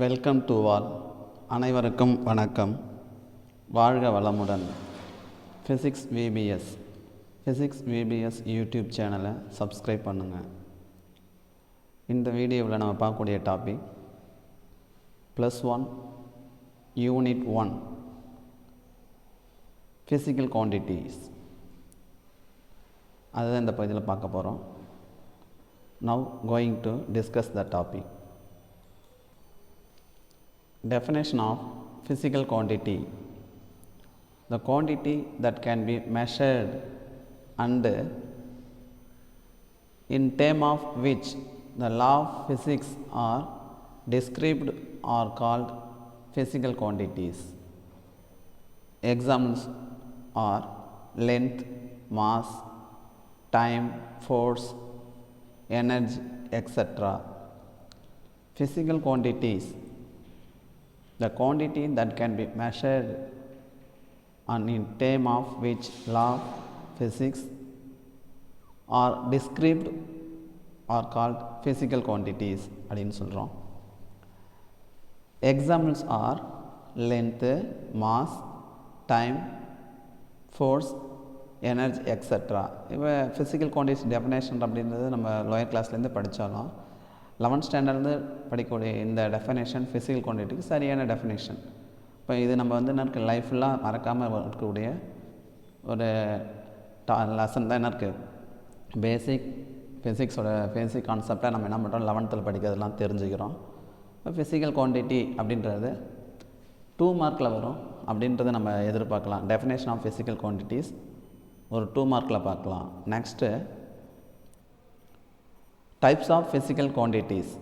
Welcome to all. அனைவருக்கும் வணக்கம். வாழ்க வளமுடன். ஃபிசிக்ஸ் விபிஎஸ் யூடியூப் சேனலை சப்ஸ்கிரைப் பண்ணுங்கள். இந்த வீடியோவில் நம்ம பார்க்கக்கூடிய டாபிக் +1 யூனிட் 1 ஃபிசிக்கல் குவான்டிட்டிஸ். அதுதான் இந்த பகுதியில் பார்க்க போகிறோம். Now going to discuss the topic. Definition of physical quantity: the quantity that can be measured and in terms of which the law of physics are described are called physical quantities. Examples are length, mass, time, force, energy, etc. Physical quantities: the quantity that can be measured and in terms of which law of physics are described are called physical quantities அப்படின்னு சொல்கிறோம். Examples are length, mass, time, force, energy, etc. இப்போ physical quantities definition அப்படின்றது நம்ம lower கிளாஸ்லேருந்து படித்தாலும் 11th ஸ்டாண்டர்ட்லேருந்து படிக்கக்கூடிய இந்த definition physical குவான்டிட்டிக்கு சரியான definition. இப்போ இது நம்ம வந்து என்ன இருக்குது, லைஃப்லாம் மறக்காமல் இருக்கக்கூடிய ஒரு லெசன் தான் என்ன இருக்குது. பேசிக் கான்செப்டை நம்ம என்ன பண்ணுறோம், 11th படிக்கிறதுலாம் தெரிஞ்சுக்கிறோம். இப்போ ஃபிசிக்கல் குவான்டிட்டி அப்படின்றது 2 மார்க்கில் வரும் அப்படின்றத நம்ம எதிர்பார்க்கலாம். டெஃபினேஷன் ஆஃப் ஃபிசிக்கல் குவான்டிட்டிஸ் ஒரு 2 மார்க்கில் பார்க்கலாம். Next types of physical quantities.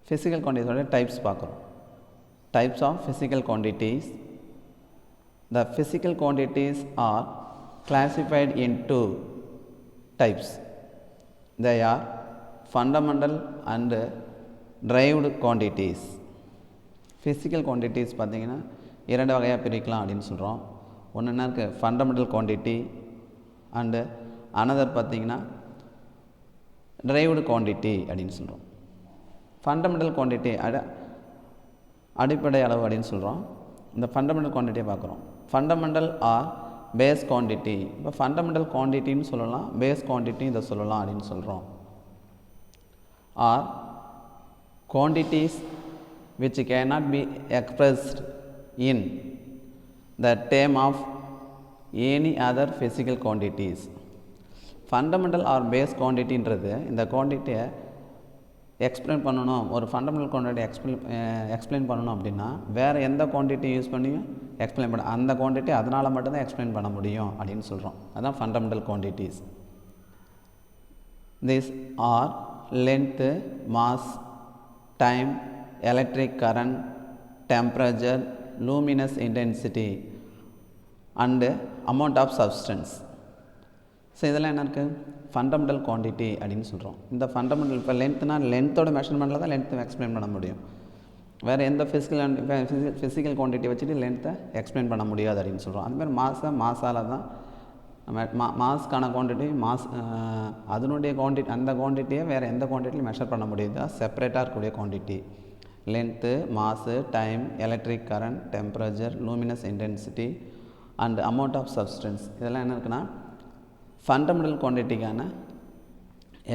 Physical குவான்டிட்டிஸோட டைப்ஸ் பார்க்குறோம். Types of physical quantities. The physical quantities are classified in 2 types. They are fundamental and derived quantities. Physical quantities பார்த்திங்கன்னா 2 வகையாக பிரிக்கலாம் அப்படின்னு சொல்கிறோம். ஒன்று என்ன இருக்குது, ஃபண்டமெண்டல் குவான்டிட்டி அண்டு அனதர் பார்த்திங்கன்னா derived quantity அப்படின்னு சொல்கிறோம். ஃபண்டமெண்டல் குவான்டிட்டி அடிப்படை அளவு அப்படின்னு சொல்கிறோம். இந்த ஃபண்டமெண்டல் குவான்டிட்டியை பார்க்குறோம். Fundamental or base quantity. இப்போ ஃபண்டமெண்டல் குவான்டிட்டின்னு சொல்லலாம், பேஸ் குவான்டிட்டி இதை சொல்லலாம் அப்படின்னு சொல்கிறோம். Or quantities which cannot be expressed in the term of any other physical quantities. Fundamental or base குவான்டிட்டின்றது இந்த குவான்டிட்டியை எக்ஸ்பிளைன் பண்ணணும், ஒரு ஃபண்டமெண்டல் குவான்டிட்டி எக்ஸ்பிளைன் பண்ணணும் அப்படின்னா வேறு எந்த குவான்டிட்டி யூஸ் பண்ணி எக்ஸ்பிளைன் பண்ண அந்த குவான்டிட்டி அதனால் மட்டும்தான் எக்ஸ்பிளைன் பண்ண முடியும் அப்படின்னு சொல்கிறோம். அதுதான் fundamental quantities. This are length, mass, time, electric current, temperature, luminous intensity and amount of substance. So இதெல்லாம் என்ன இருக்குது, ஃபண்டமெண்டல் குவான்டிட்டி அப்படின்னு சொல்கிறோம். இந்த ஃபண்டமெண்டல் இப்போ லென்த்னா லென்த்தோட மெஷர்மெண்ட்டில் தான் லென்த்தை எக்ஸ்பிளைன் பண்ண முடியும். வேறு எந்த ஃபிசிக்கல் குவான்டிட்டி வச்சுட்டு லென்த்தை எக்ஸ்பிளைன் பண்ண முடியாது அப்படின்னு சொல்கிறோம். அதுமாதிரி மாஸால் தான் நம்ம மாஸ்க்கான குவான்டிட்டி அதனுடைய குவான்டிட்டி அந்த குவான்டிட்டியை வேறு எந்த குவான்டிட்டியும் மெஷர் பண்ண முடியுது, செப்பரேட்டாக இருக்கக்கூடிய quantity. Length, mass, time, electric current, temperature, luminous intensity and amount of substance இதெல்லாம் என்ன இருக்குன்னா ஃபண்டமெண்டல் குவான்டிட்டிக்கான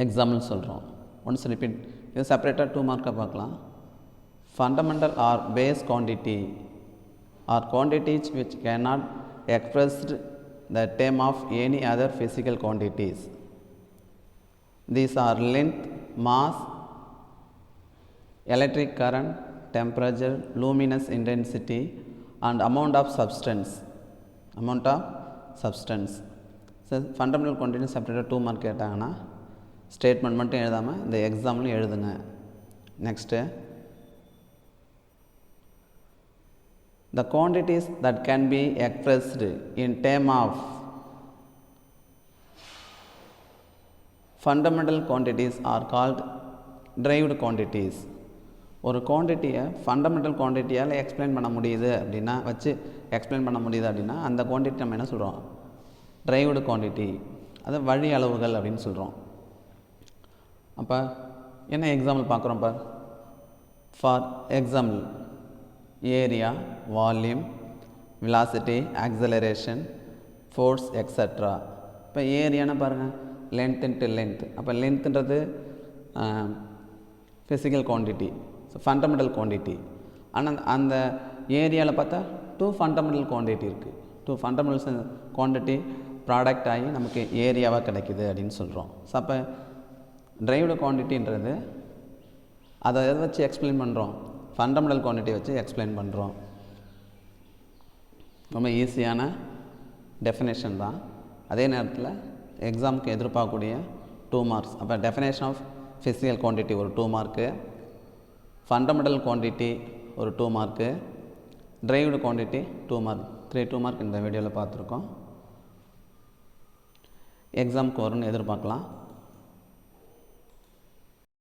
எக்ஸாம்பிள் சொல்கிறோம். ஒன்ஸ் ரிப்பீட், இது செப்பரேட்டாக 2 மார்க்காக பார்க்கலாம். Fundamental or base quantity or quantities which cannot expressed the term of any other physical quantities. These are length, mass, electric current, temperature, luminous intensity and amount of substance. So fundamental quantity செப்பரேட்டாக 2 mark கேட்டாங்கன்னா statement மட்டும் எழுதாமல் இந்த எக்ஸாம்பிளும் எழுதுங்க. Next, the quantities that can be expressed in term of fundamental quantities are called derived quantities. ஒரு குவான்டிட்டியை fundamental குவான்டிட்டியால் explain பண்ண முடியுது அப்படின்னா எக்ஸ்பிளைன் பண்ண முடியுது அப்படின்னா அந்த குவான்டிட்டி நம்ம என்ன சொல்கிறோம், derived குவான்டிட்டி. அது வழி அளவுகள் அப்படின்னு சொல்கிறோம். அப்போ என்ன எக்ஸாம்பிள் பார்க்குறோம் பார். For example area, volume, velocity, acceleration, force, etc. இப்போ ஏரியானா பாருங்கள் லென்த் இன்ட்டு லென்த். அப்போ லென்த்துன்றது physical quantity, so fundamental quantity. ஆனால் அந்த ஏரியாவில் பார்த்தா 2 ஃபண்டமெண்டல் குவான்டிட்டி இருக்குது. 2 ஃபண்டமெண்டல் குவான்டிட்டி ப்ராடக்ட் ஆகி நமக்கு ஏரியாவாக கிடைக்குது அப்படின்னு சொல்கிறோம். ஸோ அப்போ டிரைவ்டு குவான்டிட்டின்றது அதை எதை வச்சு எக்ஸ்பிளைன் பண்ணுறோம்? ஃபண்டமெண்டல் குவான்டிட்டி வச்சு எக்ஸ்பிளைன் பண்ணுறோம். ரொம்ப ஈஸியான டெஃபினேஷன் தான். அதே நேரத்தில் எக்ஸாமுக்கு எதிர்பார்க்கக்கூடிய 2 மார்க்ஸ். அப்போ டெஃபினேஷன் ஆஃப் ஃபிசிக்கல் குவான்டிட்டி ஒரு 2 மார்க்கு, ஃபண்டமெண்டல் குவான்டிட்டி ஒரு 2 mark, derived quantity 2 mark. 2 mark இந்த வீடியோவில் பார்த்துருக்கோம். எக்ஸாமுக்கு வரும்னு எதிர்பார்க்கலாம்.